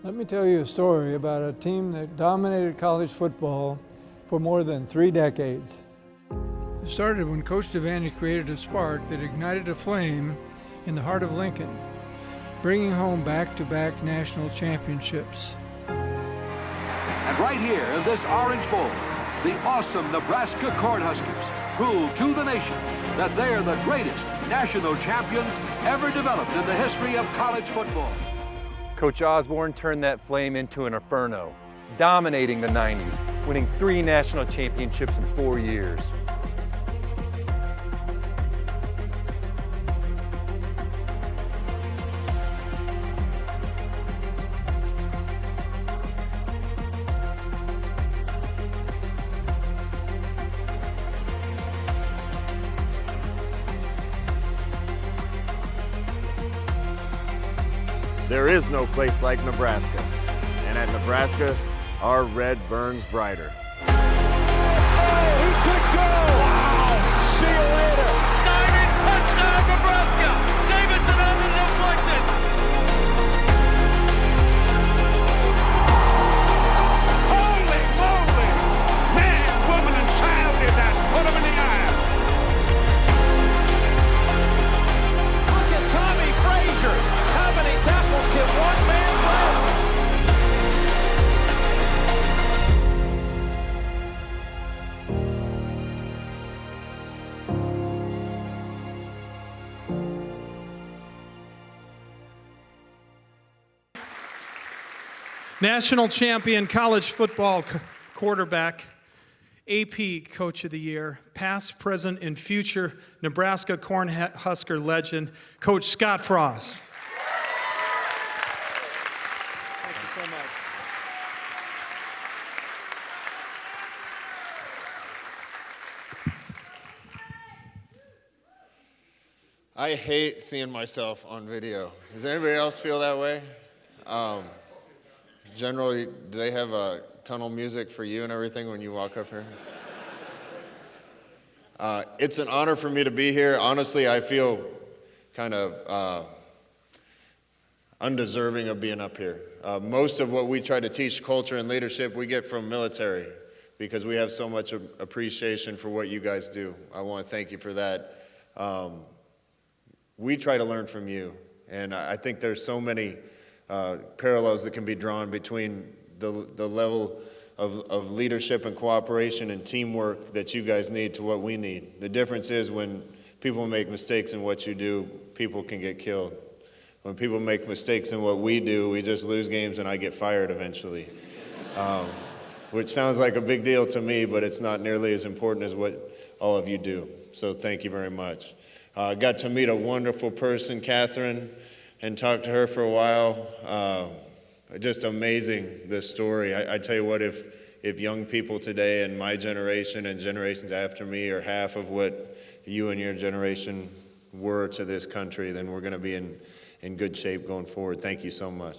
Let me tell you a story about a team that dominated college football for more than 3 decades. It started when Coach Devaney created a spark that ignited a flame in the heart of Lincoln, bringing home back-to-back national championships. And right here in this Orange Bowl, the awesome Nebraska Cornhuskers prove to the nation that they are the greatest national champions ever developed in the history of college football. Coach Osborne turned that flame into an inferno, dominating the 90s, winning 3 national championships in 4 years. There is no place like Nebraska, and at Nebraska, our red burns brighter. Oh, he could go! Wow! See you later! Diving touchdown, Nebraska! Davison on the deflection! Holy moly! Man, woman, and child did that! Put him in the eye! Look at Tommy Frazier! How many tackles can one man break? National champion college football quarterback, AP Coach of the Year, past, present, and future Nebraska Cornhusker legend, Coach Scott Frost. Thank you so much. I hate seeing myself on video. Does anybody else feel that way? Generally, do they have tunnel music for you and everything when you walk up here? It's an honor for me to be here. Honestly, I feel kind of undeserving of being up here. Most of what we try to teach, culture and leadership, we get from military because we have so much appreciation for what you guys do. I want to thank you for that. We try to learn from you, and I think there's so many parallels that can be drawn between the level of leadership and cooperation and teamwork that you guys need to what we need. The difference is when people make mistakes in what you do, people can get killed. When people make mistakes in what we do, we just lose games and I get fired eventually. Which sounds like a big deal to me, but it's not nearly as important as what all of you do. So thank you very much. I got to meet a wonderful person, Kathryn, and talk to her for a while. Just amazing, this story. I tell you what, if young people today and my generation and generations after me are half of what you and your generation were to this country, then we're going to be in good shape going forward. Thank you so much.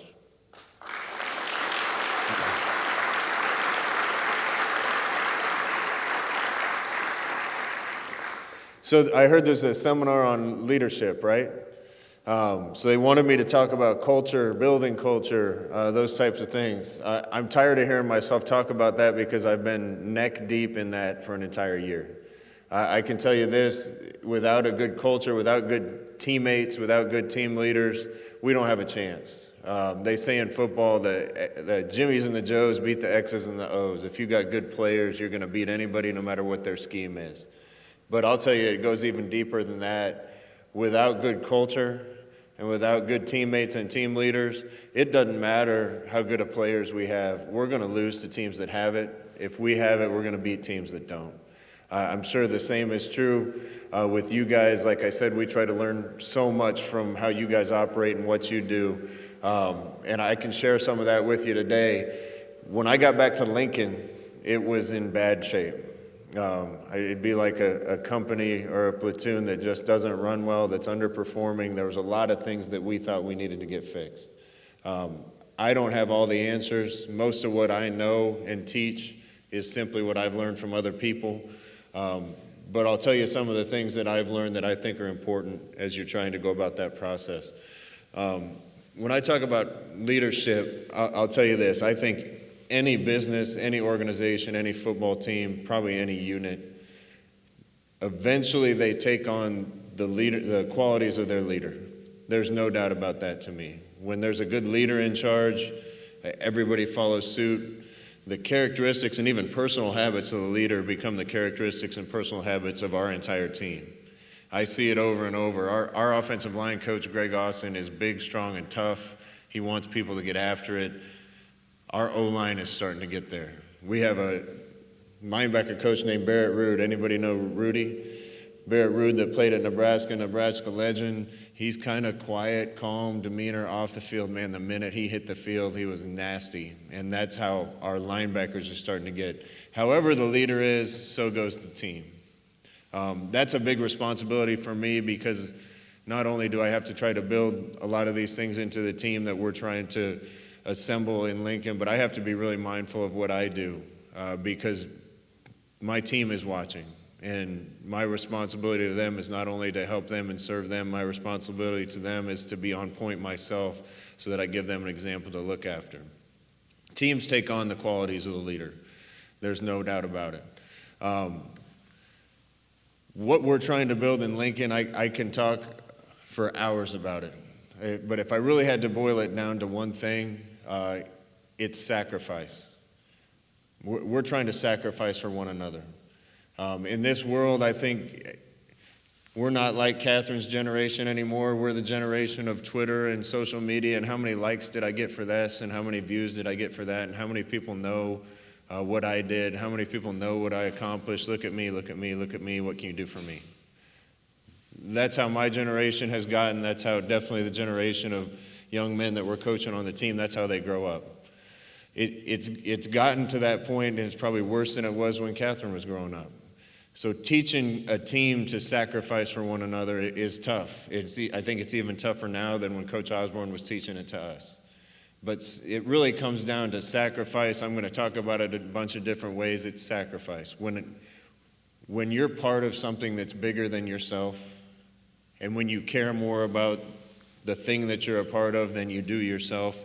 So I heard there's a seminar on leadership, right? So they wanted me to talk about culture, building culture, those types of things. I'm tired of hearing myself talk about that because I've been neck deep in that for an entire year. I can tell you this, without a good culture, without good teammates, without good team leaders, we don't have a chance. They say in football that the Jimmies and the Joes beat the X's and the O's. If you got good players, you're going to beat anybody no matter what their scheme is. But I'll tell you, it goes even deeper than that. Without good culture and without good teammates and team leaders, it doesn't matter how good of players we have. We're going to lose to teams that have it. If we have it, we're going to beat teams that don't. I'm sure the same is true with you guys. Like I said, we try to learn so much from how you guys operate and what you do. And I can share some of that with you today. When I got back to Lincoln, it was in bad shape. It'd be like a company or a platoon that just doesn't run well, that's underperforming. There was a lot of things that we thought we needed to get fixed. I don't have all the answers. Most of what I know and teach is simply what I've learned from other people. But I'll tell you some of the things that I've learned that I think are important as you're trying to go about that process. when I talk about leadership, I'll tell you this. I think any business, any organization, any football team, probably any unit, eventually they take on the qualities of their leader. There's no doubt about that to me. When there's a good leader in charge, everybody follows suit. The characteristics and even personal habits of the leader become the characteristics and personal habits of our entire team. I see it over and over. Our offensive line coach, Greg Austin, is big, strong, and tough. He wants people to get after it. Our O-line is starting to get there. We have a linebacker coach named Barrett Ruud. Anybody know Rudy? Barrett Ruud that played at Nebraska legend. He's kind of quiet, calm demeanor off the field. Man, the minute he hit the field, he was nasty. And that's how our linebackers are starting to get. However the leader is, so goes the team. That's a big responsibility for me because not only do I have to try to build a lot of these things into the team that we're trying to assemble in Lincoln, but I have to be really mindful of what I do because my team is watching. And my responsibility to them is not only to help them and serve them, my responsibility to them is to be on point myself so that I give them an example to look after. Teams take on the qualities of the leader. There's no doubt about it. What we're trying to build in Lincoln, I can talk for hours about it. But if I really had to boil it down to one thing, it's sacrifice. We're trying to sacrifice for one another. In this world, I think we're not like Kathryn's generation anymore. We're the generation of Twitter and social media and how many likes did I get for this and how many views did I get for that and how many people know what I did, how many people know what I accomplished. Look at me, look at me, look at me. What can you do for me? That's how my generation has gotten. That's how definitely the generation of young men that we're coaching on the team, that's how they grow up. It's gotten to that point, and it's probably worse than it was when Kathryn was growing up. So teaching a team to sacrifice for one another is tough. I think it's even tougher now than when Coach Osborne was teaching it to us. But it really comes down to sacrifice. I'm going to talk about it a bunch of different ways. It's sacrifice. When you're part of something that's bigger than yourself, and when you care more about the thing that you're a part of than you do yourself,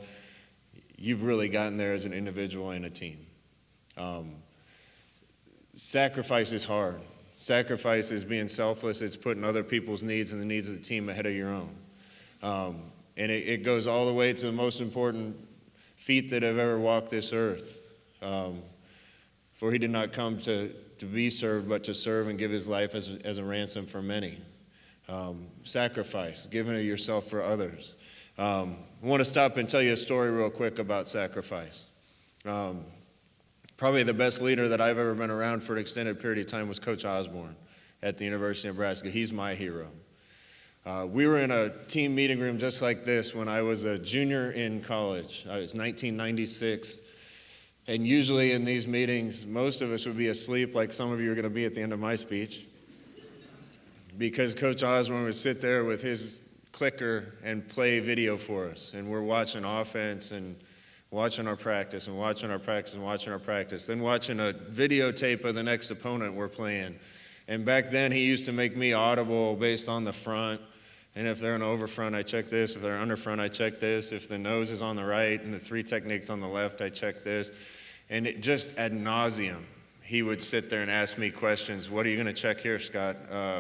you've really gotten there as an individual and a team. Sacrifice is hard. Sacrifice is being selfless. It's putting other people's needs and the needs of the team ahead of your own. And it goes all the way to the most important feet that have ever walked this earth. For he did not come to be served, but to serve and give his life as a ransom for many. Sacrifice, giving of yourself for others. I want to stop and tell you a story real quick about sacrifice. Probably the best leader that I've ever been around for an extended period of time was Coach Osborne at the University of Nebraska. He's my hero. We were in a team meeting room just like this when I was a junior in college. It was 1996. And usually in these meetings, most of us would be asleep like some of you are going to be at the end of my speech. Because Coach Osborne would sit there with his clicker and play video for us. And we're watching offense and watching our practice and watching our practice and watching our practice. Then watching a videotape of the next opponent we're playing. And back then he used to make me audible based on the front. And if they're an over front, I check this. If they're under front, I check this. If the nose is on the right and the three techniques on the left, I check this. And it just ad nauseum, he would sit there and ask me questions. What are you going to check here, Scott?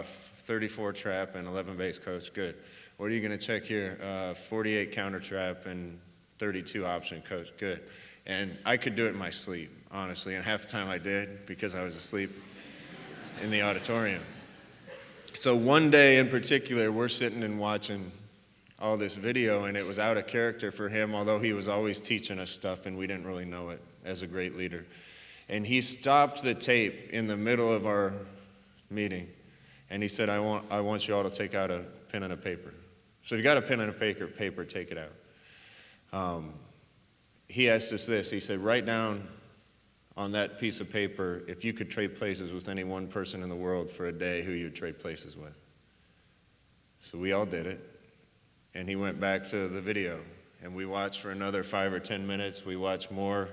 34 trap and 11 base, coach. Good. What are you going to check here? 48 counter trap and 32 option, coach. Good. And I could do it in my sleep, honestly. And half the time I did because I was asleep in the auditorium. So one day in particular, we're sitting and watching all this video, and it was out of character for him, although he was always teaching us stuff, and we didn't really know it as a great leader. And he stopped the tape in the middle of our meeting, and he said, I want you all to take out a pen and a paper. So if you got a pen and a paper, take it out. He asked us this. He said, write down on that piece of paper, if you could trade places with any one person in the world for a day, who you'd trade places with. So we all did it, and he went back to the video, and we watched for another 5 or 10 minutes. We watched more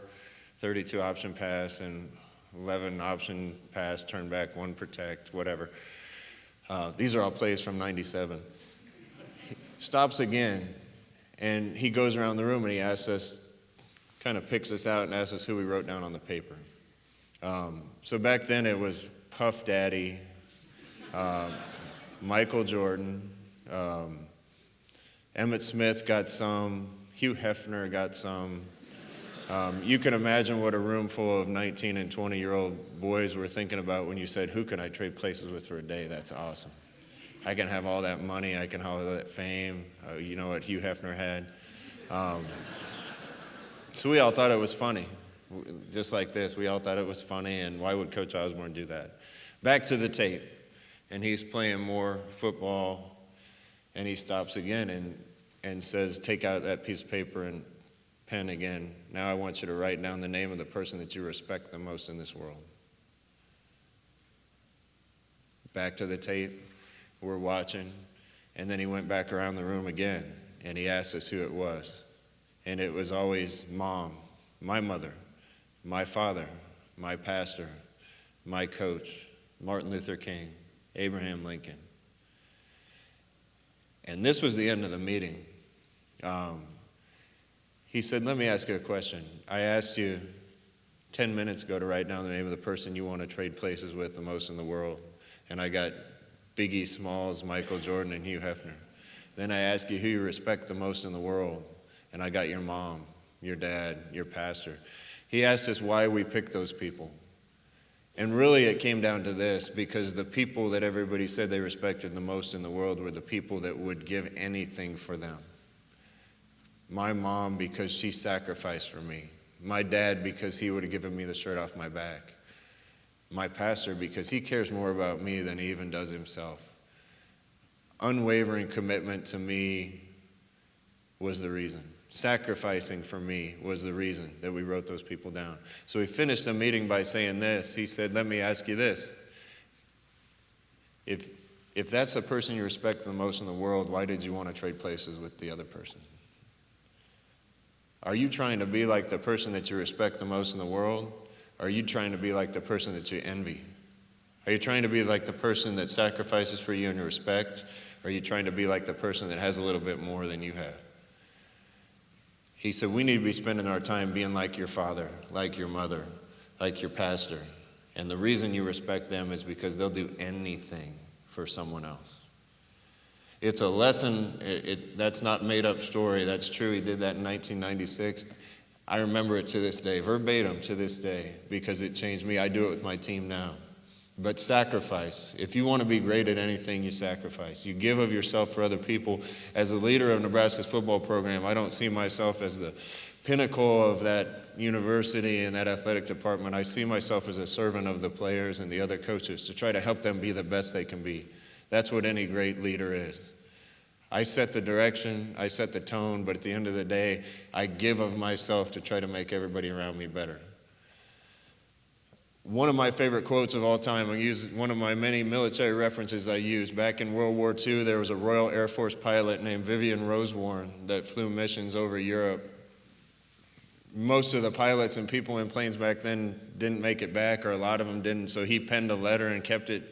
32 option pass and 11 option pass, turn back, 1 protect, whatever. These are all plays from 97. He stops again, And he goes around the room and he asks us, kind of picks us out and asks us who we wrote down on the paper. So back then it was Puff Daddy, Michael Jordan, Emmitt Smith got some, Hugh Hefner got some. You can imagine what a room full of 19 and 20-year-old boys were thinking about when you said, who can I trade places with for a day? That's awesome. I can have all that money, I can have all that fame. You know what Hugh Hefner had. So we all thought it was funny. Just like this, we all thought it was funny, and why would Coach Osborne do that? Back to the tape, and he's playing more football, and he stops again and says, take out that piece of paper and pen again. Now I want you to write down the name of the person that you respect the most in this world. Back to the tape, we're watching, and then he went back around the room again, and he asked us who it was. And it was always Mom, my mother, my father, my pastor, my coach, Martin Luther King, Abraham Lincoln. And this was the end of the meeting. He said, let me ask you a question. I asked you 10 minutes ago to write down the name of the person you want to trade places with the most in the world. And I got Biggie Smalls, Michael Jordan, and Hugh Hefner. Then I asked you who you respect the most in the world. And I got your mom, your dad, your pastor. He asked us why we picked those people. And really it came down to this, because the people that everybody said they respected the most in the world were the people that would give anything for them. My mom, because she sacrificed for me. My dad, because he would have given me the shirt off my back. My pastor, because he cares more about me than he even does himself. Unwavering commitment to me was the reason. Sacrificing for me was the reason that we wrote those people down. So we finished the meeting by saying this. He said, let me ask you this. If that's the person you respect the most in the world, why did you want to trade places with the other person? Are you trying to be like the person that you respect the most in the world? Or are you trying to be like the person that you envy? Are you trying to be like the person that sacrifices for you and you respect? Or are you trying to be like the person that has a little bit more than you have? He said, we need to be spending our time being like your father, like your mother, like your pastor. And the reason you respect them is because they'll do anything for someone else. It's a lesson. That's not made up story. That's true. He did that in 1996. I remember it to this day, verbatim to this day, because it changed me. I do it with my team now. But sacrifice. If you want to be great at anything, you sacrifice. You give of yourself for other people. As a leader of Nebraska's football program, I don't see myself as the pinnacle of that university and that athletic department. I see myself as a servant of the players and the other coaches to try to help them be the best they can be. That's what any great leader is. I set the direction, I set the tone, but at the end of the day, I give of myself to try to make everybody around me better. One of my favorite quotes of all time, I use one of my many military references I use. Back in World War II, there was a Royal Air Force pilot named Vivian Rosewarne that flew missions over Europe. Most of the pilots and people in planes back then didn't make it back, or a lot of them didn't, so he penned a letter and kept it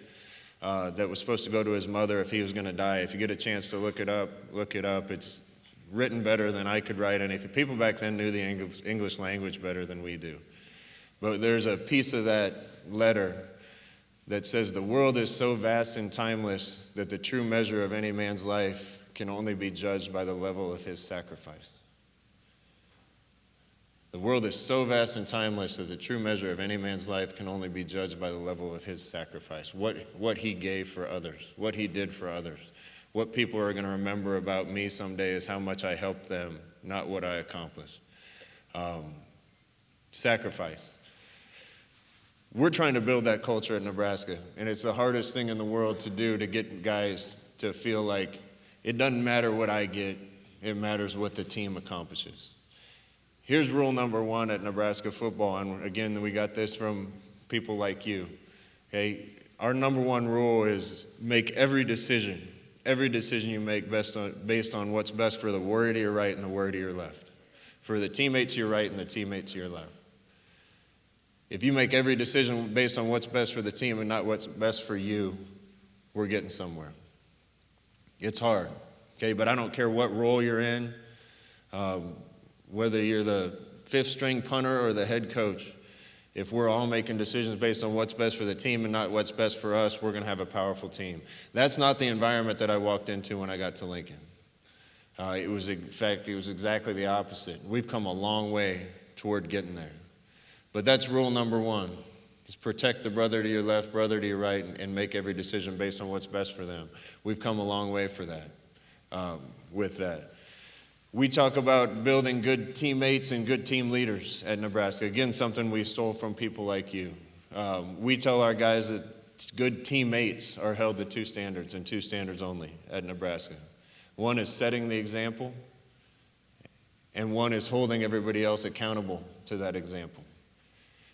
that was supposed to go to his mother if he was going to die. If you get a chance to look it up. It's written better than I could write anything. People back then knew the English language better than we do. But there's a piece of that letter that says, the world is so vast and timeless that the true measure of any man's life can only be judged by the level of his sacrifice. The world is so vast and timeless that the true measure of any man's life can only be judged by the level of his sacrifice, what he gave for others, what he did for others. What people are going to remember about me someday is how much I helped them, not what I accomplished. Sacrifice. We're trying to build that culture at Nebraska, and it's the hardest thing in the world to do, to get guys to feel like it doesn't matter what I get, it matters what the team accomplishes. Here's rule number one at Nebraska football, and again, we got this from people like you. Okay, our number one rule is make every decision you make based on what's best for the warrior to your right and the warrior to your left, for the teammate to your right and the teammate to your left. If you make every decision based on what's best for the team and not what's best for you, we're getting somewhere. It's hard, okay? But I don't care what role you're in. Whether you're the fifth string punter or the head coach, if we're all making decisions based on what's best for the team and not what's best for us, we're going to have a powerful team. That's not the environment that I walked into when I got to Lincoln. It was exactly the opposite. We've come a long way toward getting there. But that's rule number one, is protect the brother to your left, brother to your right, and make every decision based on what's best for them. We've come a long way for that, with that. We talk about building good teammates and good team leaders at Nebraska. Again, something we stole from people like you. We tell our guys that good teammates are held to two standards and two standards only at Nebraska. One is setting the example, and one is holding everybody else accountable to that example.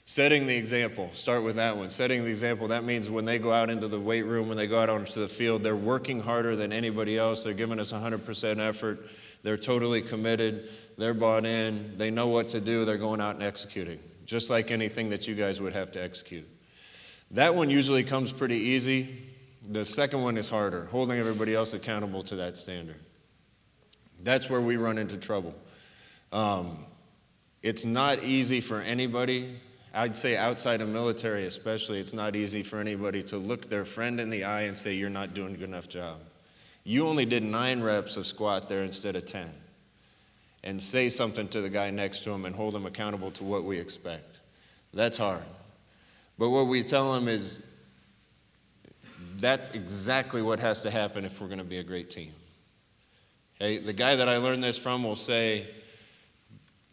Setting the example, start with that one. Setting the example, that means when they go out into the weight room, when they go out onto the field, they're working harder than anybody else. They're giving us 100% effort. They're totally committed. They're bought in. They know what to do. They're going out and executing, just like anything that you guys would have to execute. That one usually comes pretty easy. The second one is harder, holding everybody else accountable to that standard. That's where we run into trouble. It's not easy for anybody. I'd say outside of military especially, it's not easy for anybody to look their friend in the eye and say, you're not doing a good enough job. You only did 9 reps of squat there instead of 10. And say something to the guy next to him and hold him accountable to what we expect. That's hard. But what we tell him is that's exactly what has to happen if we're going to be a great team. Hey, the guy that I learned this from will say,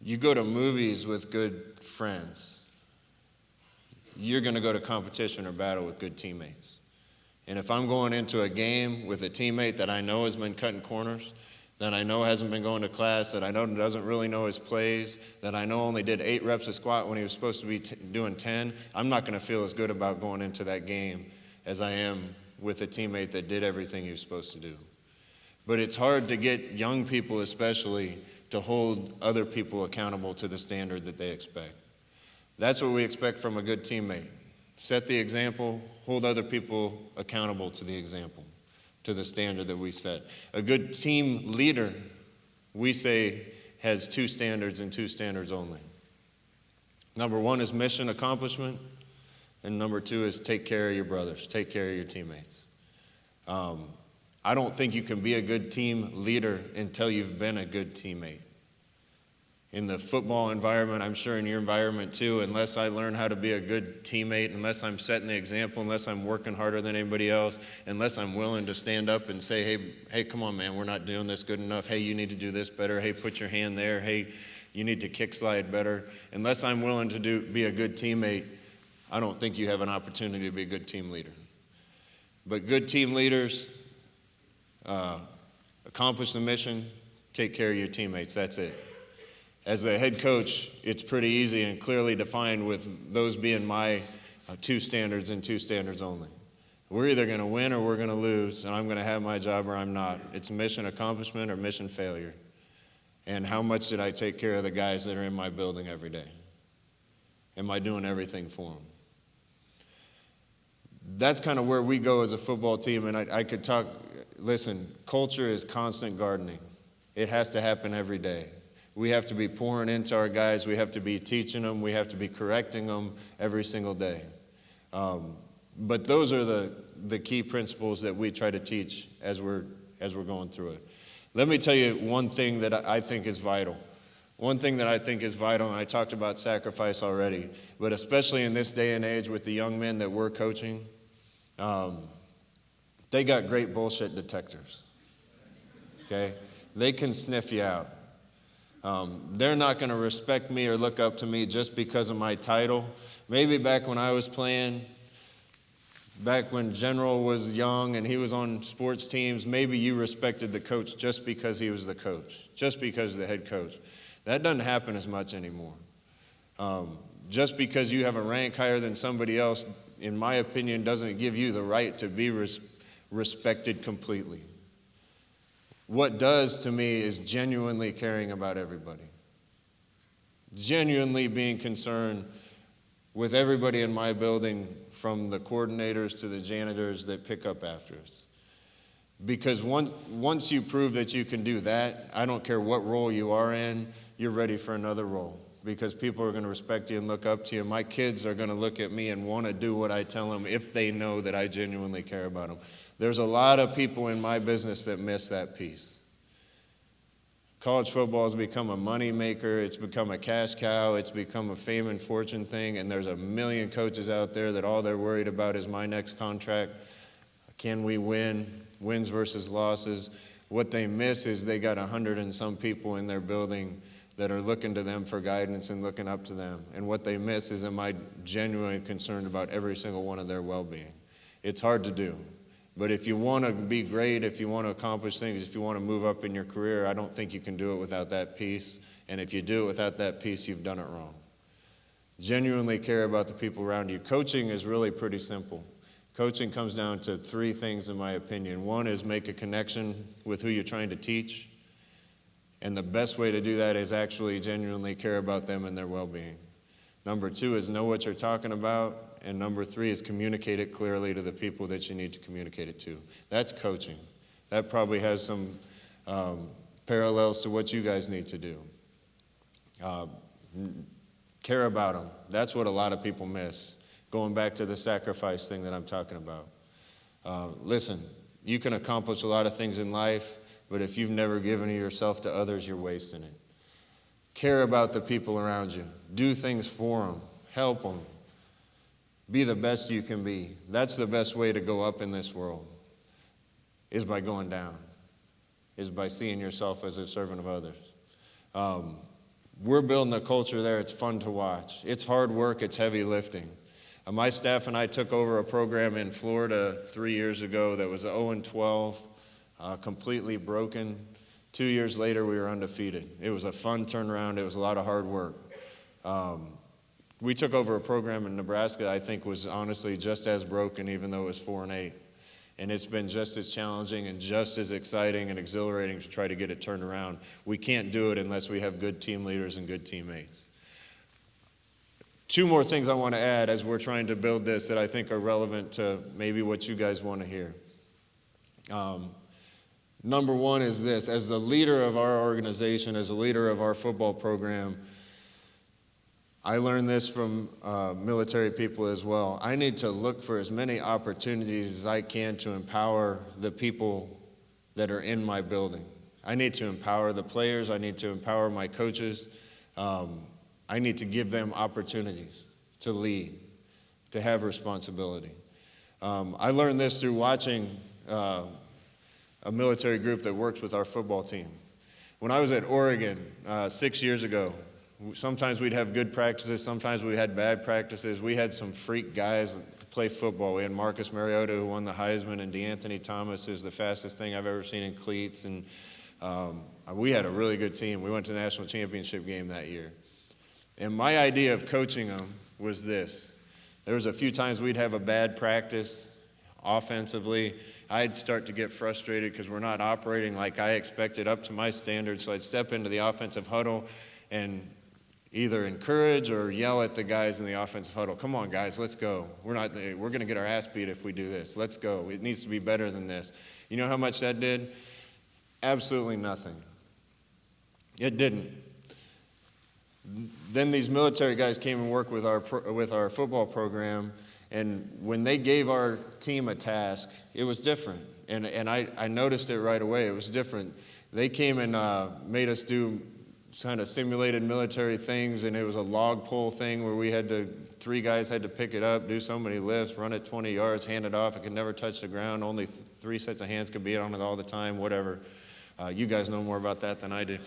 you go to movies with good friends. You're going to go to competition or battle with good teammates. And if I'm going into a game with a teammate that I know has been cutting corners, that I know hasn't been going to class, that I know doesn't really know his plays, that I know only did 8 reps of squat when he was supposed to be doing 10, I'm not going to feel as good about going into that game as I am with a teammate that did everything he was supposed to do. But it's hard to get young people especially to hold other people accountable to the standard that they expect. That's what we expect from a good teammate. Set the example, hold other people accountable to the example, to the standard that we set. A good team leader, we say, has 2 standards and 2 standards only. Number 1 is mission accomplishment, and number 2 is take care of your brothers, take care of your teammates. I don't think you can be a good team leader until you've been a good teammate. In the football environment, I'm sure in your environment too, unless I learn how to be a good teammate, unless I'm setting the example, unless I'm working harder than anybody else, unless I'm willing to stand up and say, hey, come on, man, we're not doing this good enough. Hey, you need to do this better. Hey, put your hand there. Hey, you need to kick slide better. Unless I'm willing to be a good teammate, I don't think you have an opportunity to be a good team leader. But good team leaders accomplish the mission, take care of your teammates. That's it. As a head coach, it's pretty easy and clearly defined with those being my 2 standards and 2 standards only. We're either going to win or we're going to lose, and I'm going to have my job or I'm not. It's mission accomplishment or mission failure. And how much did I take care of the guys that are in my building every day? Am I doing everything for them? That's kind of where we go as a football team, and I could talk. Listen, culture is constant gardening. It has to happen every day. We have to be pouring into our guys. We have to be teaching them. We have to be correcting them every single day. But those are the key principles that we try to teach as we're going through it. Let me tell you one thing that I think is vital. One thing that I think is vital, and I talked about sacrifice already, but especially in this day and age with the young men that we're coaching, they got great bullshit detectors. Okay? They can sniff you out. They're not going to respect me or look up to me just because of my title. Maybe back when I was playing, back when General was young and he was on sports teams, maybe you respected the coach just because he was the coach, just because the head coach. That doesn't happen as much anymore. Just because you have a rank higher than somebody else, in my opinion, doesn't give you the right to be respected completely. What does to me is genuinely caring about everybody. Genuinely being concerned with everybody in my building, from the coordinators to the janitors that pick up after us. Because once you prove that you can do that, I don't care what role you are in, you're ready for another role. Because people are going to respect you and look up to you. My kids are going to look at me and want to do what I tell them if they know that I genuinely care about them. There's a lot of people in my business that miss that piece. College football has become a money maker. It's become a cash cow. It's become a fame and fortune thing. And there's a million coaches out there that all they're worried about is my next contract. Can we win? Wins versus losses. What they miss is they got 100 and some people in their building that are looking to them for guidance and looking up to them. And what they miss is, am I genuinely concerned about every single one of their well-being? It's hard to do. But if you want to be great, if you want to accomplish things, if you want to move up in your career, I don't think you can do it without that piece. And if you do it without that piece, you've done it wrong. Genuinely care about the people around you. Coaching is really pretty simple. Coaching comes down to three things, in my opinion. One is make a connection with who you're trying to teach. And the best way to do that is actually genuinely care about them and their well-being. Number two is know what you're talking about. And number three is communicate it clearly to the people that you need to communicate it to. That's coaching. That probably has some parallels to what you guys need to do. Care about them. That's what a lot of people miss. Going back to the sacrifice thing that I'm talking about. Listen, you can accomplish a lot of things in life, but if you've never given yourself to others, you're wasting it. Care about the people around you. Do things for them. Help them. Be the best you can be. That's the best way to go up in this world, is by going down, is by seeing yourself as a servant of others. We're building a culture there. It's fun to watch. It's hard work. It's heavy lifting. My staff and I took over a program in Florida 3 years ago that was 0-12, completely broken. 2 years later, we were undefeated. It was a fun turnaround. It was a lot of hard work. We took over a program in Nebraska I think was honestly just as broken, even though it was 4-8. And it's been just as challenging and just as exciting and exhilarating to try to get it turned around. We can't do it unless we have good team leaders and good teammates. Two more things I want to add as we're trying to build this that I think are relevant to maybe what you guys want to hear. Number one is this. As the leader of our organization, as a leader of our football program, I learned this from military people as well. I need to look for as many opportunities as I can to empower the people that are in my building. I need to empower the players. I need to empower my coaches. I need to give them opportunities to lead, to have responsibility. I learned this through watching a military group that works with our football team. When I was at Oregon 6 years ago, sometimes we'd have good practices, sometimes we had bad practices. We had some freak guys that could play football. We had Marcus Mariota, who won the Heisman, and DeAnthony Thomas, who's the fastest thing I've ever seen in cleats. And we had a really good team. We went to the national championship game that year. And my idea of coaching them was this. There was a few times we'd have a bad practice offensively. I'd start to get frustrated because we're not operating like I expected up to my standards. So I'd step into the offensive huddle and either encourage or yell at the guys in the offensive huddle. Come on, guys, let's go. We're going to get our ass beat if we do this. Let's go. It needs to be better than this. You know how much that did? Absolutely nothing. It didn't. Then these military guys came and worked with our football program, and when they gave our team a task, it was different. And I noticed it right away. It was different. They came and made us do kind of simulated military things, and it was a log pull thing where three guys had to pick it up, do so many lifts, run it 20 yards, hand it off. It could never touch the ground. Only 3 sets of hands could be on it all the time, whatever. You guys know more about that than I do.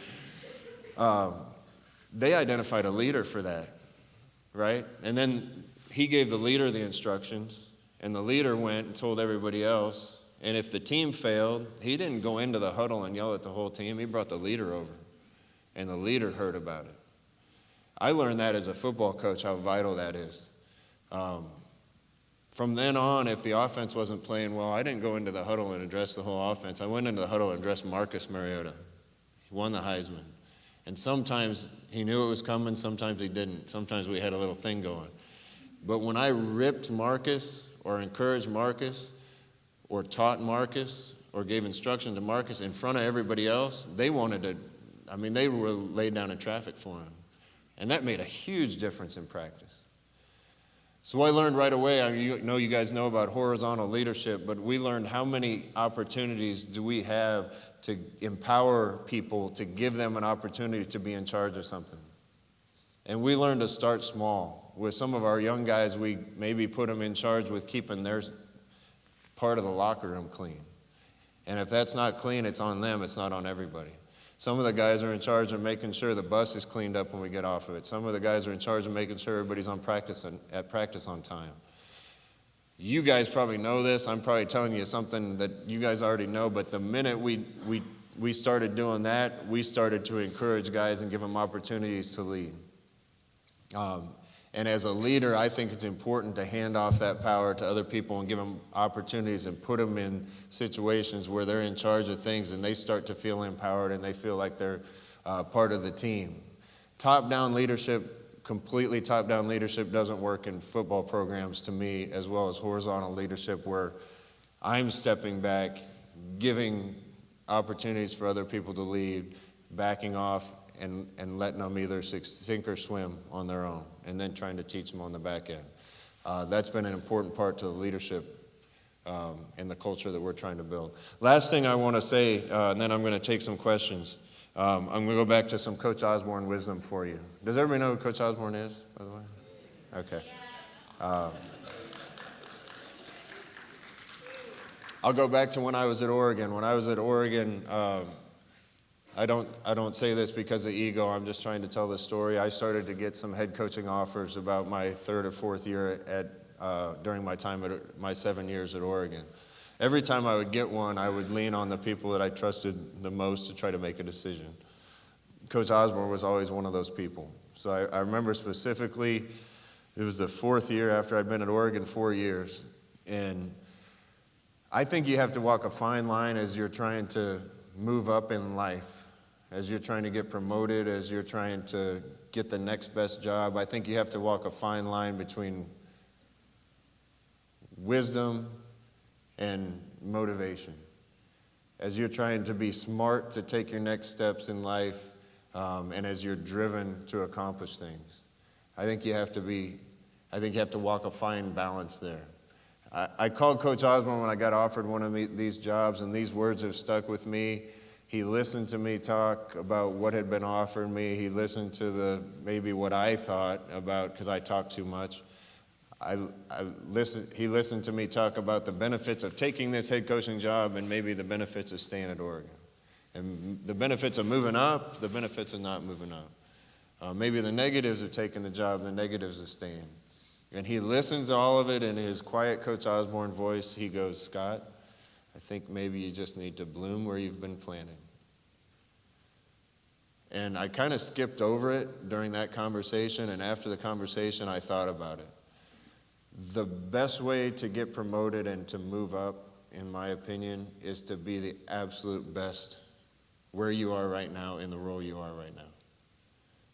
They identified a leader for that, right? And then he gave the leader the instructions, and the leader went and told everybody else. And if the team failed, he didn't go into the huddle and yell at the whole team. He brought the leader over, and the leader heard about it. I learned that as a football coach, how vital that is. From then on, if the offense wasn't playing well, I didn't go into the huddle and address the whole offense. I went into the huddle and addressed Marcus Mariota. He won the Heisman. And sometimes he knew it was coming, sometimes he didn't. Sometimes we had a little thing going. But when I ripped Marcus or encouraged Marcus or taught Marcus or gave instruction to Marcus in front of everybody else, they wanted to, they were laid down in traffic for him. And that made a huge difference in practice. So I learned right away, you guys know about horizontal leadership, but we learned how many opportunities do we have to empower people, to give them an opportunity to be in charge of something. And we learned to start small. With some of our young guys, we maybe put them in charge with keeping their part of the locker room clean. And if that's not clean, it's on them, it's not on everybody. Some of the guys are in charge of making sure the bus is cleaned up when we get off of it. Some of the guys are in charge of making sure everybody's at practice on time. You guys probably know this. I'm probably telling you something that you guys already know, but the minute we started doing that, we started to encourage guys and give them opportunities to lead. And as a leader, I think it's important to hand off that power to other people and give them opportunities and put them in situations where they're in charge of things and they start to feel empowered and they feel like they're part of the team. Completely top-down leadership doesn't work in football programs to me, as well as horizontal leadership where I'm stepping back, giving opportunities for other people to lead, backing off, and letting them either sink or swim on their own, and then trying to teach them on the back end. That's been an important part to the leadership and the culture that we're trying to build. Last thing I want to say, and then I'm going to take some questions. I'm going to go back to some Coach Osborne wisdom for you. Does everybody know who Coach Osborne is, by the way? Okay. I'll go back to when I was at Oregon. When I was at Oregon, I don't say this because of ego. I'm just trying to tell the story. I started to get some head coaching offers about my third or fourth year during my time at my 7 years at Oregon. Every time I would get one, I would lean on the people that I trusted the most to try to make a decision. Coach Osborne was always one of those people. So I remember specifically, it was the fourth year after I'd been at Oregon 4 years. And I think you have to walk a fine line as you're trying to move up in life. As you're trying to get promoted, as you're trying to get the next best job, I think you have to walk a fine line between wisdom and motivation. As you're trying to be smart to take your next steps in life, and as you're driven to accomplish things, I think you have to walk a fine balance there. I called Coach Osborne when I got offered one of these jobs, and these words have stuck with me. He listened to me talk about what had been offered me. He listened to maybe what I thought about, because I talk too much. He listened to me talk about the benefits of taking this head coaching job and maybe the benefits of staying at Oregon. And the benefits of moving up, the benefits of not moving up. Maybe the negatives of taking the job, the negatives of staying. And he listened to all of it in his quiet Coach Osborne voice. He goes, "Scott, I think maybe you just need to bloom where you've been planted." And I kind of skipped over it during that conversation, and after the conversation, I thought about it. The best way to get promoted and to move up, in my opinion, is to be the absolute best where you are right now in the role you are right now.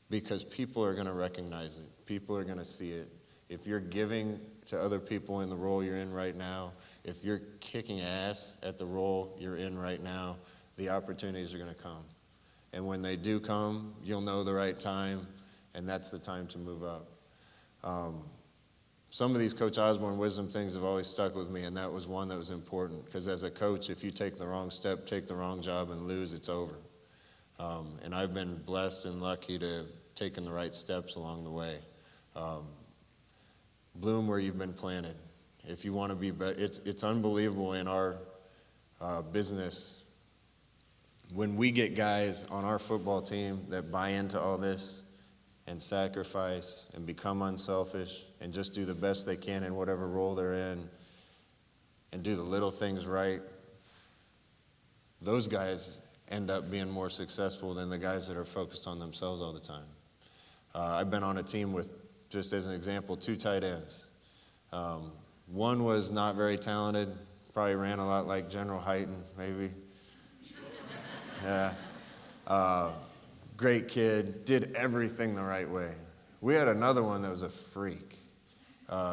Because people are going to recognize it. People are going to see it. If you're giving to other people in the role you're in right now, if you're kicking ass at the role you're in right now, the opportunities are going to come. And when they do come, you'll know the right time, and that's the time to move up. Some of these Coach Osborne wisdom things have always stuck with me, and that was one that was important. Because as a coach, if you take the wrong step, take the wrong job, and lose, it's over. And I've been blessed and lucky to have taken the right steps along the way. Bloom where you've been planted. If you want to be better, it's unbelievable in our business. When we get guys on our football team that buy into all this and sacrifice and become unselfish and just do the best they can in whatever role they're in and do the little things right, those guys end up being more successful than the guys that are focused on themselves all the time. I've been on a team with, just as an example, 2 tight ends. One was not very talented, probably ran a lot like General Hyten, maybe. Yeah. Great kid, did everything the right way. We had another one that was a freak.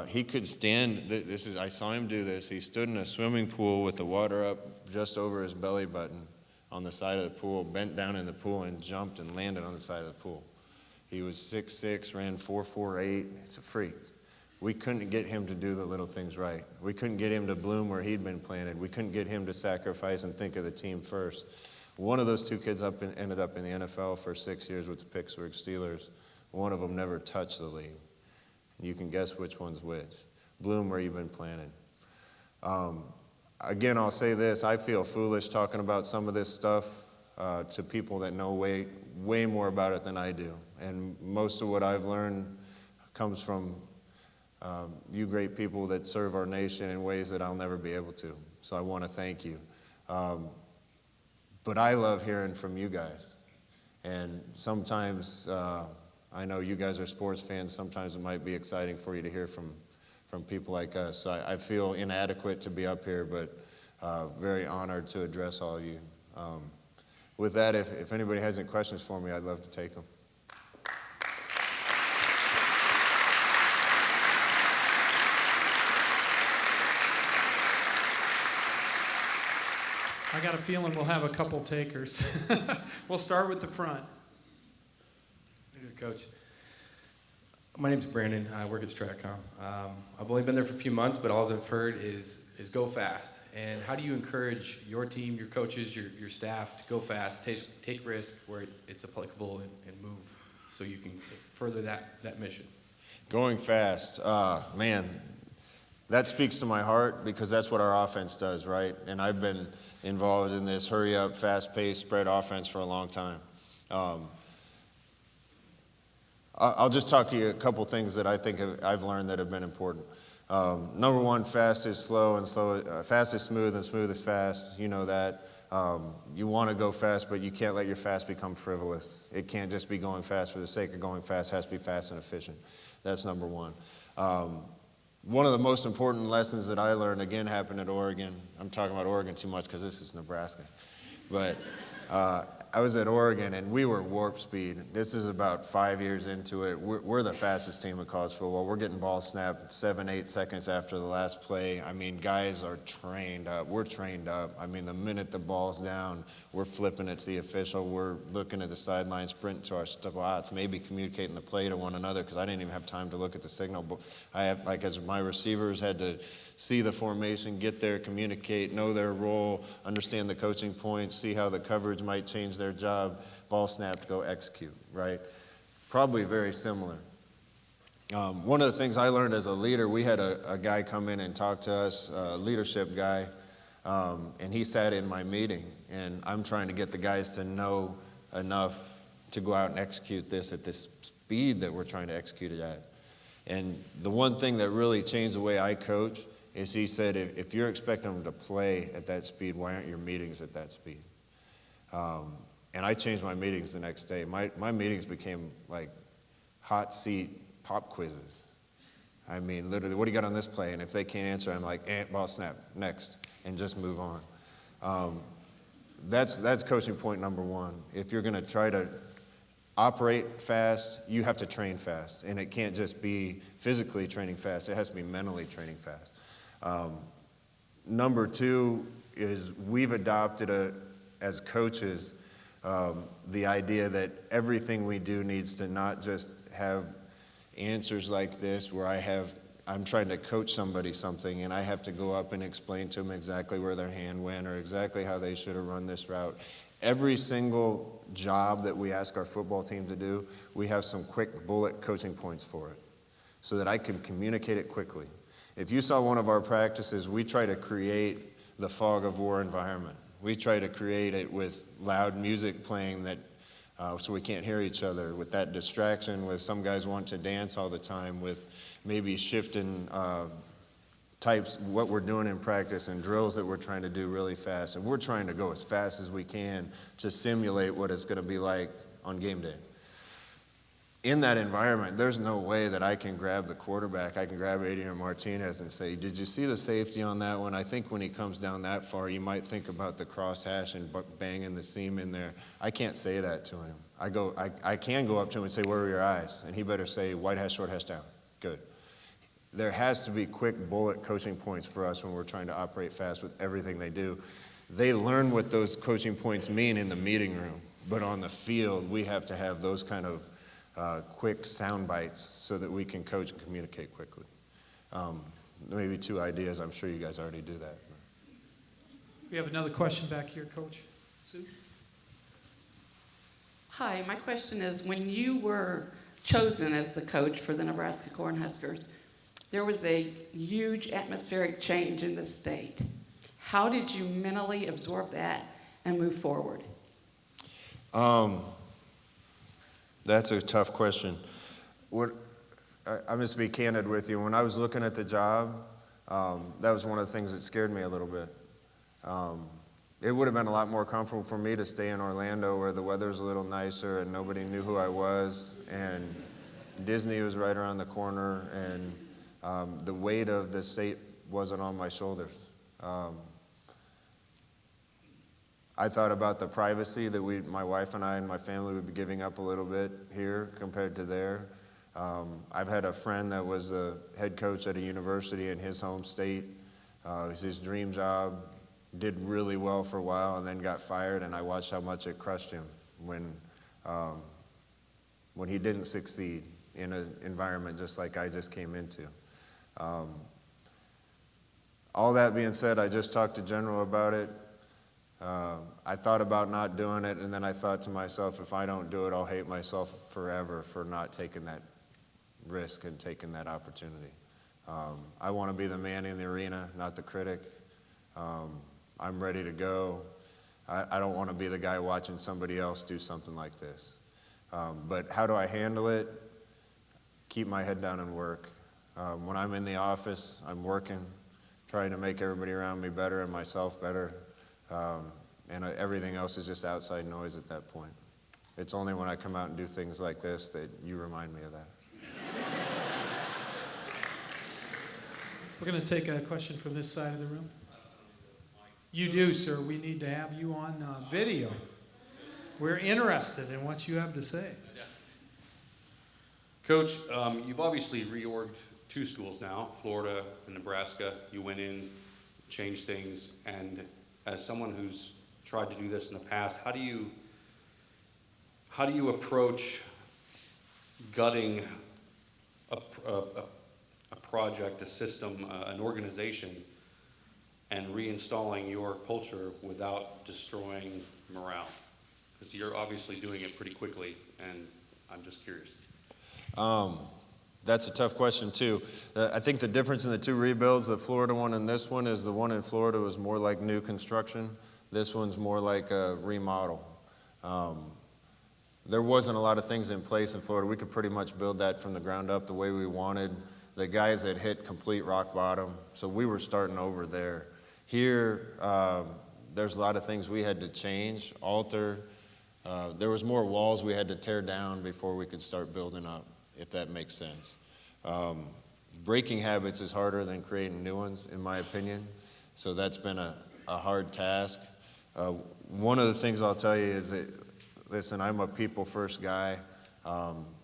He could stand, I saw him do this. He stood in a swimming pool with the water up just over his belly button on the side of the pool, bent down in the pool and jumped and landed on the side of the pool. He was 6'6", ran 4.48. It's a freak. We couldn't get him to do the little things right. We couldn't get him to bloom where he'd been planted. We couldn't get him to sacrifice and think of the team first. One of those two kids ended up in the NFL for 6 years with the Pittsburgh Steelers. One of them never touched the league. You can guess which one's which. Bloom where you've been planted. Again, I'll say this. I feel foolish talking about some of this stuff to people that know way more about it than I do. And most of what I've learned comes from you great people that serve our nation in ways that I'll never be able to. So I want to thank you. But I love hearing from you guys. And sometimes, I know you guys are sports fans, sometimes it might be exciting for you to hear from people like us. So I feel inadequate to be up here, but very honored to address all of you. With that, if anybody has any questions for me, I'd love to take them. I got a feeling we'll have a couple takers. We'll start with the front. Coach. My name's Brandon. I work at Stratcom. I've only been there for a few months, but all I've heard is go fast. And how do you encourage your team, your coaches, your staff to go fast, take risks where it's applicable, and move so you can further that mission? Going fast, man, that speaks to my heart because that's what our offense does, right? And I've been involved in this hurry-up, fast-paced, spread offense for a long time. I'll just talk to you a couple things that I think I've learned that have been important. Number one, fast is slow, and fast is smooth, and smooth is fast. You know that. You want to go fast, but you can't let your fast become frivolous. It can't just be going fast for the sake of going fast. It has to be fast and efficient. That's number one. One of the most important lessons that I learned, again, happened at Oregon. I'm talking about Oregon too much because this is Nebraska. But I was at Oregon, and we were warp speed. This is about 5 years into it. We're the fastest team in college football. We're getting ball snapped 7-8 seconds after the last play. I mean, guys are trained up. We're trained up. I mean, the minute the ball's down, we're flipping it to the official. We're looking at the sideline, sprinting to our spots, maybe communicating the play to one another because I didn't even have time to look at the signal. But I have, like, as my receivers had to see the formation, get there, communicate, know their role, understand the coaching points, see how the coverage might change their job, ball snap, go execute, right? Probably very similar. One of the things I learned as a leader, we had a guy come in and talk to us, a leadership guy, and he sat in my meeting, and I'm trying to get the guys to know enough to go out and execute this at this speed that we're trying to execute it at. And the one thing that really changed the way I coach is he said, if you're expecting them to play at that speed, why aren't your meetings at that speed? And I changed my meetings the next day. My meetings became like hot seat pop quizzes. I mean, literally, what do you got on this play? And if they can't answer, I'm like, ball snap, next, and just move on. That's coaching point number one. If you're going to try to operate fast, you have to train fast. And it can't just be physically training fast. It has to be mentally training fast. Number two is we've adopted, as coaches, the idea that everything we do needs to not just have answers like this where I'm trying to coach somebody something and I have to go up and explain to them exactly where their hand went or exactly how they should have run this route. Every single job that we ask our football team to do, we have some quick bullet coaching points for it so that I can communicate it quickly. If you saw one of our practices, we try to create the fog of war environment. We try to create it with loud music playing that so we can't hear each other, with that distraction, with some guys want to dance all the time, with maybe shifting types, what we're doing in practice and drills that we're trying to do really fast. And we're trying to go as fast as we can to simulate what it's going to be like on game day. In that environment, there's no way that I can grab the quarterback, I can grab Adrian Martinez and say, did you see the safety on that one? I think when he comes down that far, you might think about the crosshash and banging the seam in there. I can't say that to him. I can go up to him and say, where are your eyes? And he better say, white hash, short hash down. Good. there has to be quick bullet coaching points for us when we're trying to operate fast with everything they do. They learn what those coaching points mean in the meeting room, but on the field, we have to have those kind of quick sound bites so that we can coach and communicate quickly. Maybe 2 ideas. I'm sure you guys already do that. We have another question back here, Coach. Sue? Hi, my question is, when you were chosen as the coach for the Nebraska Cornhuskers, there was a huge atmospheric change in the state. How did you mentally absorb that and move forward? That's a tough question. I'm just be candid with you. When I was looking at the job, that was one of the things that scared me a little bit. It would have been a lot more comfortable for me to stay in Orlando where the weather's a little nicer and nobody knew who I was, and Disney was right around the corner, and the weight of the state wasn't on my shoulders. I thought about the privacy that my wife and I and my family would be giving up a little bit here compared to there. I've had a friend that was a head coach at a university in his home state. It was his dream job, did really well for a while, and then got fired, and I watched how much it crushed him when he didn't succeed in an environment just like I just came into. All that being said, I just talked to General about it. I thought about not doing it, and then I thought to myself, if I don't do it, I'll hate myself forever for not taking that risk and taking that opportunity. I want to be the man in the arena, not the critic. I'm ready to go. I don't want to be the guy watching somebody else do something like this. But how do I handle it? Keep my head down and work. When I'm in the office, I'm working, trying to make everybody around me better and myself better. And everything else is just outside noise at that point. It's only when I come out and do things like this that you remind me of that. We're going to take a question from this side of the room. You do, sir. We need to have you on video. We're interested in what you have to say. Coach, you've obviously reorged 2 schools now, Florida and Nebraska. You went in, changed things, and as someone who's tried to do this in the past, how do you approach gutting a project, a system, an organization, and reinstalling your culture without destroying morale? Because you're obviously doing it pretty quickly, and I'm just curious. That's a tough question, too. I think the difference in the 2 rebuilds, the Florida one and this one, is the one in Florida was more like new construction. This one's more like a remodel. There wasn't a lot of things in place in Florida. We could pretty much build that from the ground up the way we wanted. The guys had hit complete rock bottom, so we were starting over there. Here, there's a lot of things we had to change, alter. There was more walls we had to tear down before we could start building up, if that makes sense. Breaking habits is harder than creating new ones, in my opinion. So that's been a hard task. One of the things I'll tell you is that, listen, I'm a people-first guy.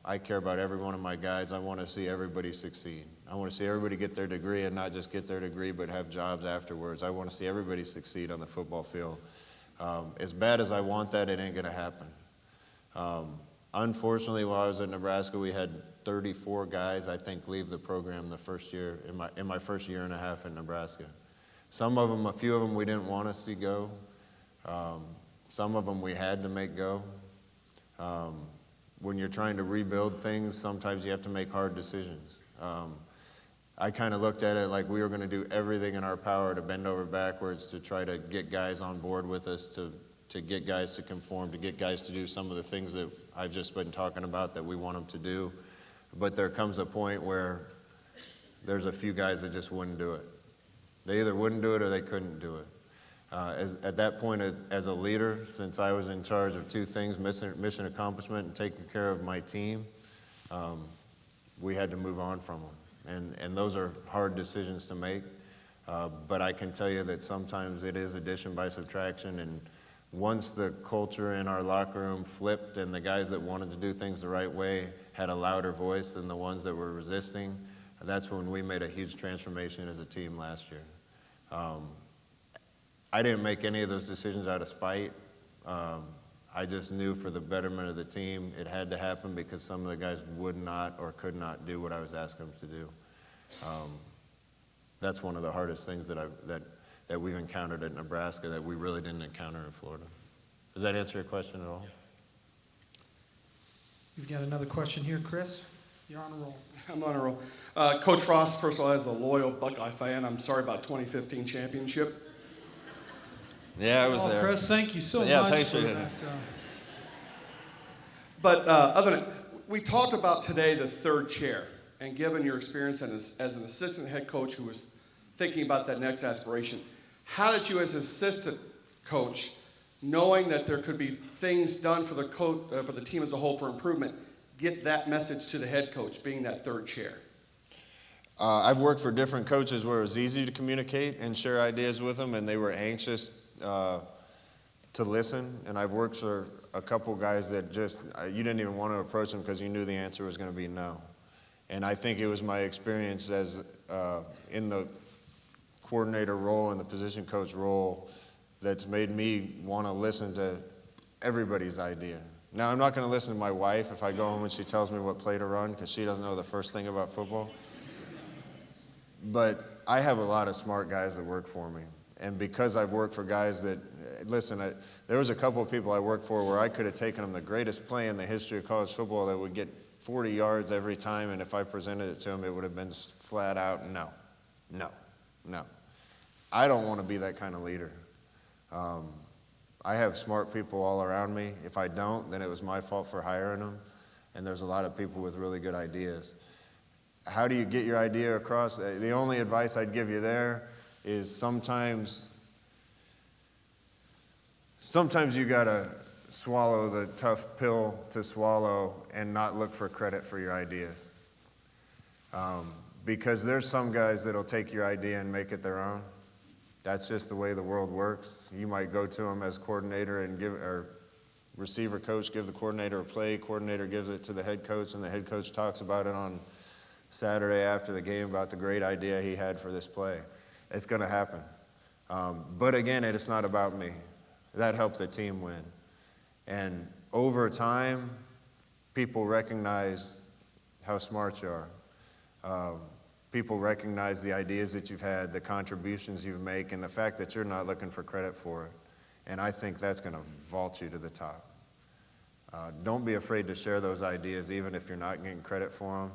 I care about every one of my guys. I want to see everybody succeed. I want to see everybody get their degree and not just get their degree, but have jobs afterwards. I want to see everybody succeed on the football field. As bad as I want that, it ain't going to happen. Unfortunately, while I was at Nebraska, we had 34 guys, I think, leave the program the first year, in my first year and a half in Nebraska. Some of them, a few of them we didn't want to see go. Some of them we had to make go. When you're trying to rebuild things, sometimes you have to make hard decisions. I kind of looked at it like we were going to do everything in our power to bend over backwards to try to get guys on board with us, to get guys to conform, to get guys to do some of the things that I've just been talking about that we want them to do. But there comes a point where there's a few guys that just wouldn't do it. They either wouldn't do it or they couldn't do it. At that point, as a leader, since I was in charge of 2 things, mission accomplishment and taking care of my team, we had to move on from them. And those are hard decisions to make. But I can tell you that sometimes it is addition by subtraction. And once the culture in our locker room flipped and the guys that wanted to do things the right way had a louder voice than the ones that were resisting, That's when we made a huge transformation as a team last year. I didn't make any of those decisions out of spite. I just knew for the betterment of the team, it had to happen because some of the guys would not or could not do what I was asking them to do. That's one of the hardest things that we've encountered at Nebraska that we really didn't encounter in Florida. Does that answer your question at all? You've got another question here, Chris. You're on a roll. I'm on a roll. Coach Frost, first of all, as a loyal Buckeye fan, I'm sorry about 2015 championship. Yeah, I was there. Chris, thank you so much. Yeah, thanks for that. But other than we talked about today the third chair, and given your experience as an assistant head coach who was thinking about that next aspiration, how did you as assistant coach, knowing that there could be things done for the team as a whole for improvement, get that message to the head coach, being that third chair? I've worked for different coaches where it was easy to communicate and share ideas with them, and they were anxious to listen. And I've worked for a couple guys that just, you didn't even want to approach them because you knew the answer was going to be no. And I think it was my experience as in the coordinator role and the position coach role that's made me want to listen to everybody's idea. Now, I'm not going to listen to my wife if I go home and she tells me what play to run because she doesn't know the first thing about football. But I have a lot of smart guys that work for me. And because I've worked for guys that, listen, there was a couple of people I worked for where I could have taken them the greatest play in the history of college football that would get 40 yards every time, and if I presented it to them, it would have been flat out no. I don't want to be that kind of leader. I have smart people all around me. If I don't, then it was my fault for hiring them, and there's a lot of people with really good ideas. How do you get your idea across? The only advice I'd give you there is sometimes you got to swallow the tough pill to swallow and not look for credit for your ideas. Because there's some guys that'll take your idea and make it their own. That's just the way the world works. You might go to them as coordinator and or receiver coach, give the coordinator a play, coordinator gives it to the head coach, and the head coach talks about it on Saturday after the game about the great idea he had for this play. It's going to happen. But again, it's not about me. That helped the team win. And over time, people recognize how smart you are. People recognize the ideas that you've had, the contributions you make, and the fact that you're not looking for credit for it. And I think that's going to vault you to the top. Don't be afraid to share those ideas, even if you're not getting credit for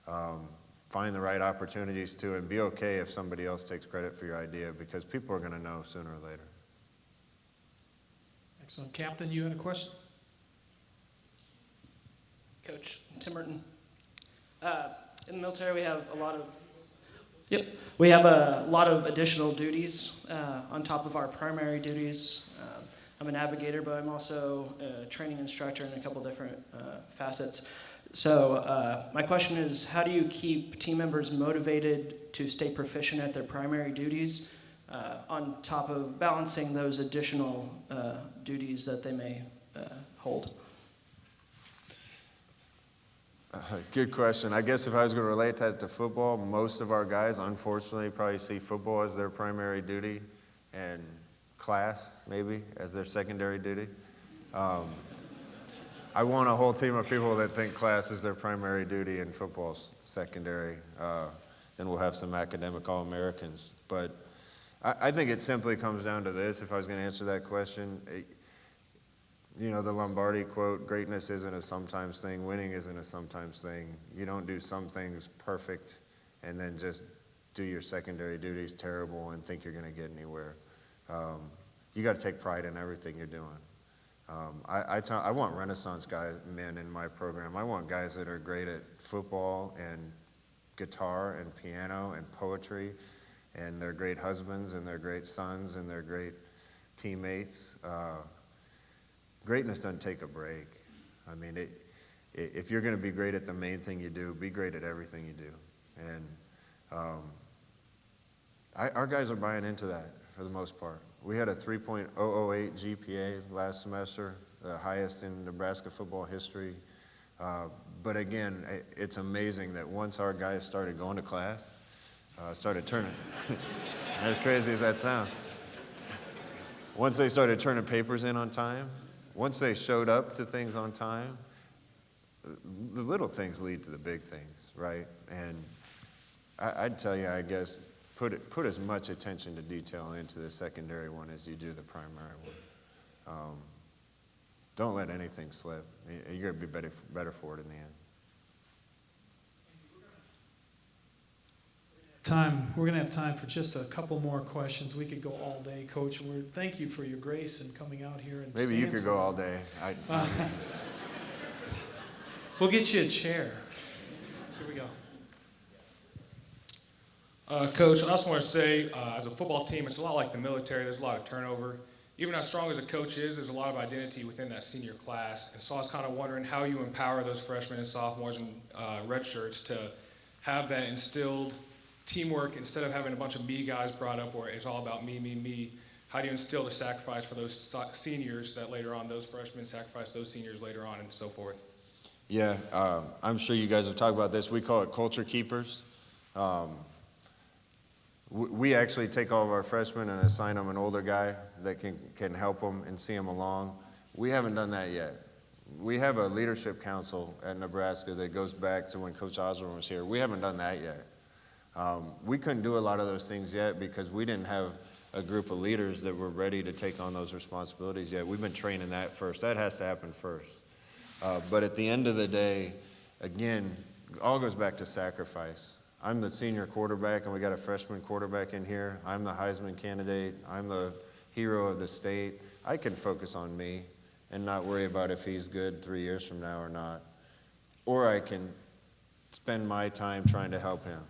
them. Find the right opportunities to, and be okay if somebody else takes credit for your idea, because people are going to know sooner or later. Excellent. Captain, you had a question? Coach Tim Merton. In the military, we have a lot of additional duties on top of our primary duties. I'm a navigator, but I'm also a training instructor in a couple different facets. So my question is, how do you keep team members motivated to stay proficient at their primary duties on top of balancing those additional duties that they may hold? Good question. I guess if I was going to relate that to football, most of our guys, unfortunately, probably see football as their primary duty and class, maybe, as their secondary duty. I want a whole team of people that think class is their primary duty and football's secondary. Then we'll have some academic All-Americans. But I think it simply comes down to this, if I was going to answer that question. You know, the Lombardi quote, greatness isn't a sometimes thing, winning isn't a sometimes thing. You don't do some things perfect and then just do your secondary duties terrible and think you're going to get anywhere. You got to take pride in everything you're doing. I want Renaissance men in my program. I want guys that are great at football and guitar and piano and poetry, and they're great husbands and they're great sons and they're great teammates. Greatness doesn't take a break. I mean, if you're going to be great at the main thing you do, be great at everything you do. And our guys are buying into that for the most part. We had a 3.008 GPA last semester, the highest in Nebraska football history. But again, it's amazing that once our guys started going to class, started turning, as crazy as that sounds, once they started turning papers in on time, once they showed up to things on time, the little things lead to the big things, right? And I'd tell you, I guess, put as much attention to detail into the secondary one as you do the primary one. Don't let anything slip. You're going to be better for it in the end. We're going to have time for just a couple more questions. We could go all day, Coach. Thank you for your grace in coming out here. And maybe you could go all day. We'll get you a chair. Here we go. Coach, I also want to say, as a football team, it's a lot like the military. There's a lot of turnover. Even as strong as a coach is, there's a lot of identity within that senior class. And so I was kind of wondering how you empower those freshmen and sophomores and red shirts to have that instilled teamwork instead of having a bunch of me guys brought up where it's all about me, me, me. How do you instill the sacrifice for those seniors that later on, those freshmen sacrifice those seniors later on and so forth? Yeah, I'm sure you guys have talked about this. We call it culture keepers. We actually take all of our freshmen and assign them an older guy that can help them and see them along. We haven't done that yet. We have a leadership council at Nebraska that goes back to when Coach Osborne was here. We haven't done that yet. We couldn't do a lot of those things yet because we didn't have a group of leaders that were ready to take on those responsibilities yet. We've been training that first. That has to happen first. But at the end of the day, again, it all goes back to sacrifice. I'm the senior quarterback, and we got a freshman quarterback in here. I'm the Heisman candidate. I'm the hero of the state. I can focus on me and not worry about if he's good 3 years from now or not. Or I can spend my time trying to help him.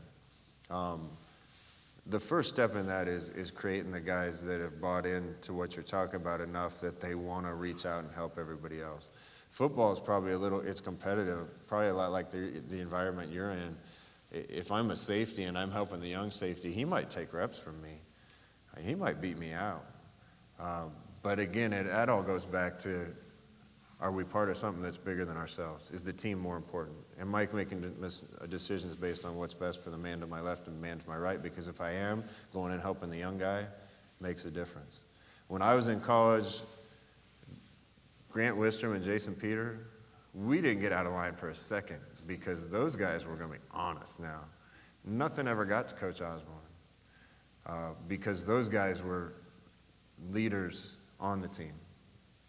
The first step in that is creating the guys that have bought into what you're talking about enough that they want to reach out and help everybody else. Football is probably it's competitive, probably a lot like the environment you're in. If I'm a safety and I'm helping the young safety, he might take reps from me. He might beat me out. But again, that all goes back to, are we part of something that's bigger than ourselves? Is the team more important? Am I making decisions based on what's best for the man to my left and the man to my right? Because if I am, going and helping the young guy makes a difference. When I was in college, Grant Wistrom and Jason Peter, we didn't get out of line for a second because those guys were going to be on us now. Nothing ever got to Coach Osborne because those guys were leaders on the team,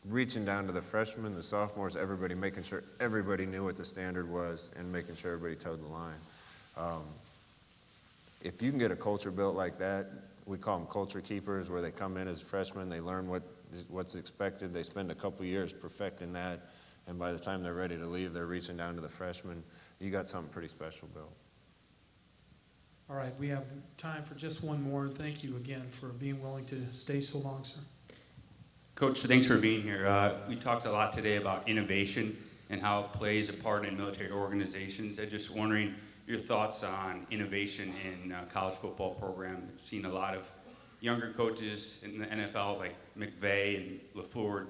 reaching down to the freshmen, the sophomores, everybody, making sure everybody knew what the standard was and making sure everybody towed the line. If you can get a culture built like that, we call them culture keepers, where they come in as freshmen, they learn what's expected, they spend a couple years perfecting that, and by the time they're ready to leave, they're reaching down to the freshmen. You got something pretty special built. All right, we have time for just one more. Thank you again for being willing to stay so long, sir. Coach, thanks for being here. We talked a lot today about innovation and how it plays a part in military organizations. I'm just wondering your thoughts on innovation in college football program. I've seen a lot of younger coaches in the NFL like McVay and LaFleur.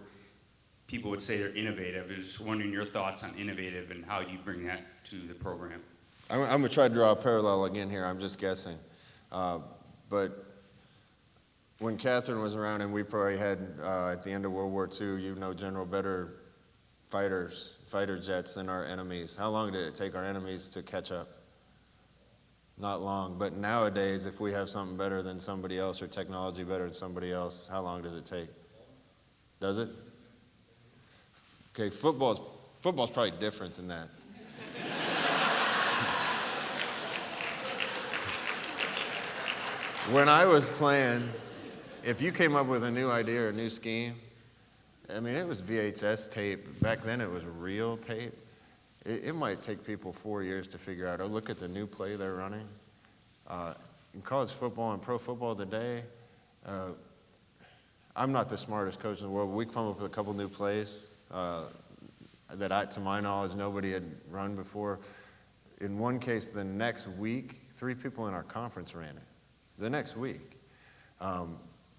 People would say they're innovative. I'm just wondering your thoughts on innovative and how you bring that to the program. I'm going to try to draw a parallel again here. I'm just guessing. But when Kathryn was around, and we probably had, at the end of World War II, General, better fighter jets than our enemies. How long did it take our enemies to catch up? Not long. But nowadays, if we have something better than somebody else or technology better than somebody else, how long does it take? Does it? Okay, football's probably different than that. When I was playing, if you came up with a new idea or a new scheme, I mean, it was VHS tape. Back then, it was real tape. It might take people 4 years to figure out, oh, look at the new play they're running. In college football and pro football today, I'm not the smartest coach in the world, but we come up with a couple new plays that, to my knowledge, nobody had run before. In one case, the next week, 3 people in our conference ran it. The next week.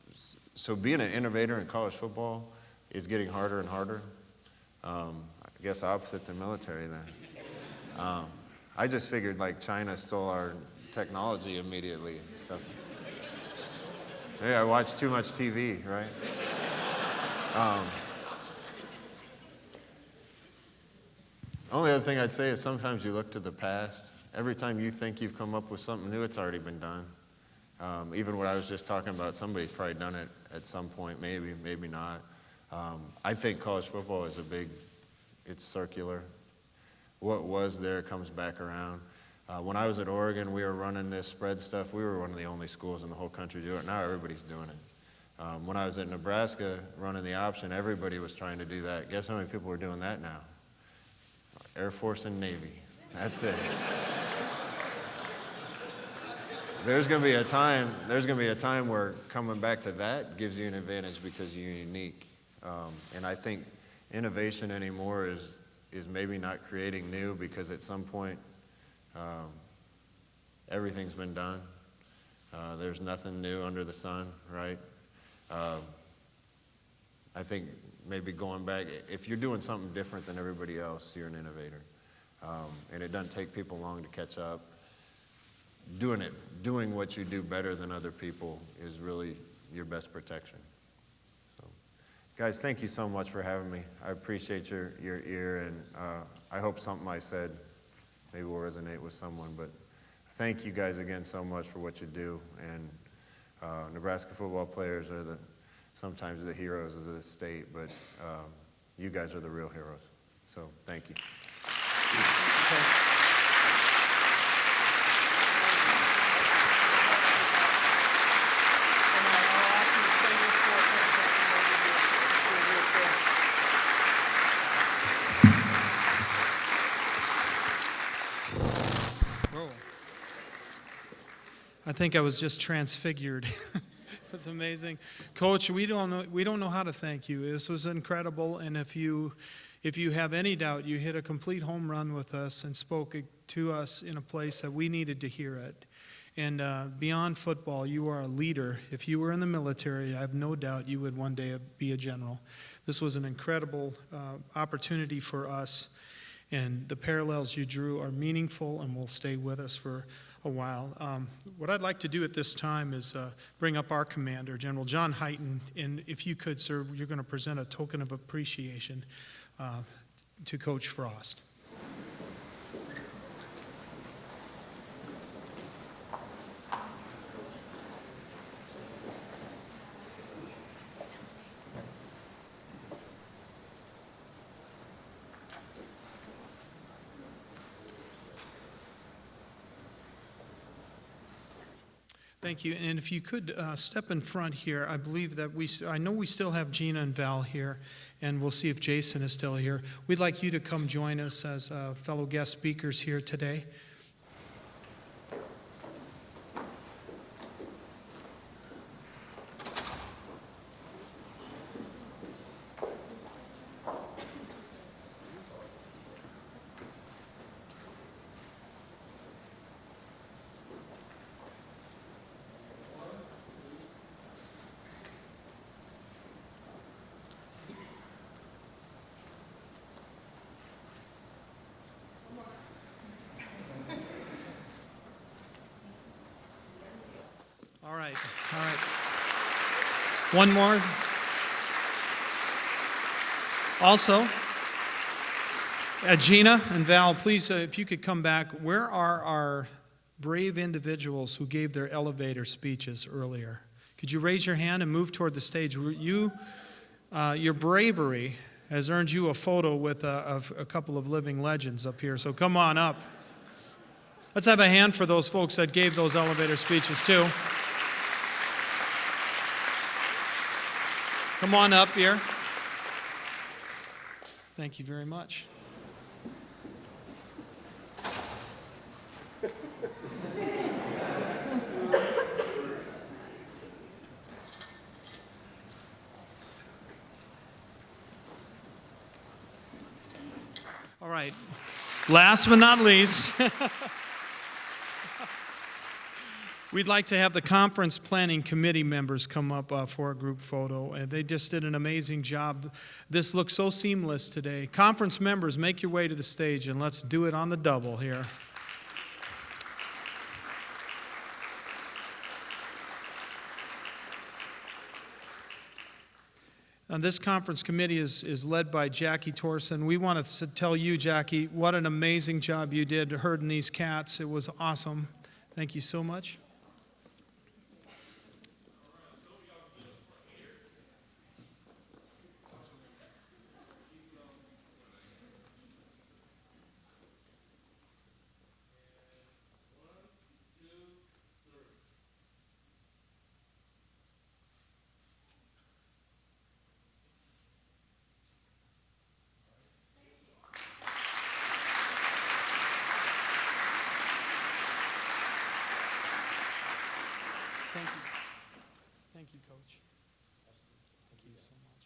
So being an innovator in college football is getting harder and harder. I guess opposite the military then. I just figured like China stole our technology immediately and stuff. Maybe I watch too much TV, right? Only other thing I'd say is sometimes you look to the past. Every time you think you've come up with something new, it's already been done. Even what I was just talking about, somebody's probably done it at some point, maybe, maybe not. I think college football is it's circular. What was there comes back around. When I was at Oregon, we were running this spread stuff. We were one of the only schools in the whole country to do it. Now everybody's doing it. When I was at Nebraska running the option, everybody was trying to do that. Guess how many people are doing that now? Air Force and Navy. That's it. There's going to be a time where coming back to that gives you an advantage because you're unique. And I think innovation anymore is maybe not creating new, because at some point everything's been done. There's nothing new under the sun, right? I think maybe going back, if you're doing something different than everybody else, you're an innovator. And it doesn't take people long to catch up. Doing what you do better than other people is really your best protection. So, guys, thank you so much for having me. I appreciate your ear, and I hope something I said maybe will resonate with someone. But thank you guys again so much for what you do. And Nebraska football players are sometimes the heroes of the state, but you guys are the real heroes. So thank you. I think I was just transfigured. It was amazing. Coach, we don't know how to thank you. This was incredible, and if you have any doubt, you hit a complete home run with us and spoke to us in a place that we needed to hear it. And beyond football, you are a leader. If you were in the military, I have no doubt you would one day be a general. This was an incredible opportunity for us, and the parallels you drew are meaningful and will stay with us for a while. What I'd like to do at this time is bring up our commander, General John Hyten, and if you could, sir, you're going to present a token of appreciation to Coach Frost. Thank you. And if you could step in front here, I believe that I know we still have Gina and Val here, and we'll see if Jason is still here. We'd like you to come join us as fellow guest speakers here today. All right. One more. Also, Gina and Val, please, if you could come back. Where are our brave individuals who gave their elevator speeches earlier? Could you raise your hand and move toward the stage? Your bravery has earned you a photo with a couple of living legends up here, so come on up. Let's have a hand for those folks that gave those elevator speeches too. Come on up here. Thank you very much. All right. Last but not least, We'd like to have the conference planning committee members come up for a group photo. They just did an amazing job. This looks so seamless today. Conference members, make your way to the stage and let's do it on the double here. This conference committee is led by Jackie Torson. We want to tell you, Jackie, what an amazing job you did herding these cats. It was awesome. Thank you so much. Thank you. Thank you, Coach. Thank you so much.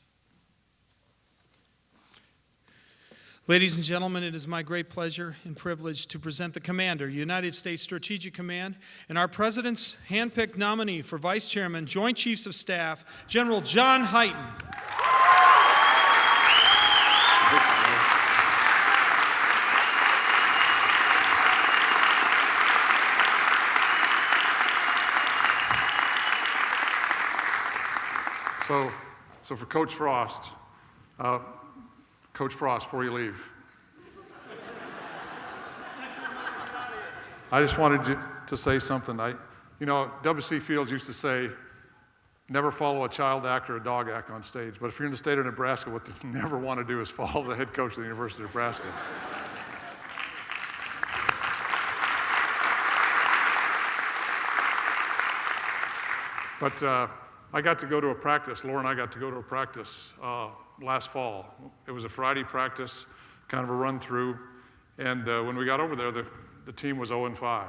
Ladies and gentlemen, it is my great pleasure and privilege to present the Commander, United States Strategic Command, and our President's handpicked nominee for Vice Chairman, Joint Chiefs of Staff, General John Hyten. So for Coach Frost, before you leave, I just wanted to say something. W.C. Fields used to say, never follow a child act or a dog act on stage. But if you're in the state of Nebraska, what you never want to do is follow the head coach of the University of Nebraska. But I got to go to a practice. Laura and I got to go to a practice last fall. It was a Friday practice, kind of a run through. And when we got over there, the team was 0-5.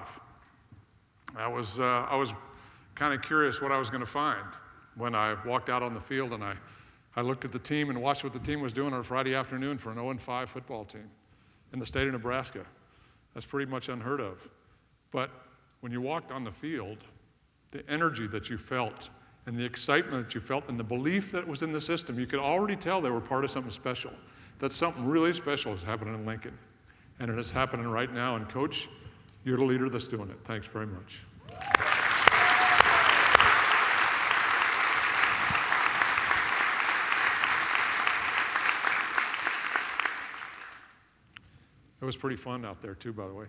I was kind of curious what I was going to find when I walked out on the field, and I looked at the team and watched what the team was doing on a Friday afternoon for an 0-5 football team in the state of Nebraska. That's pretty much unheard of. But when you walked on the field, the energy that you felt and the excitement that you felt and the belief that was in the system, you could already tell they were part of something special, that something really special is happening in Lincoln. And it is happening right now. And Coach, you're the leader that's doing it. Thanks very much. It was pretty fun out there too, by the way.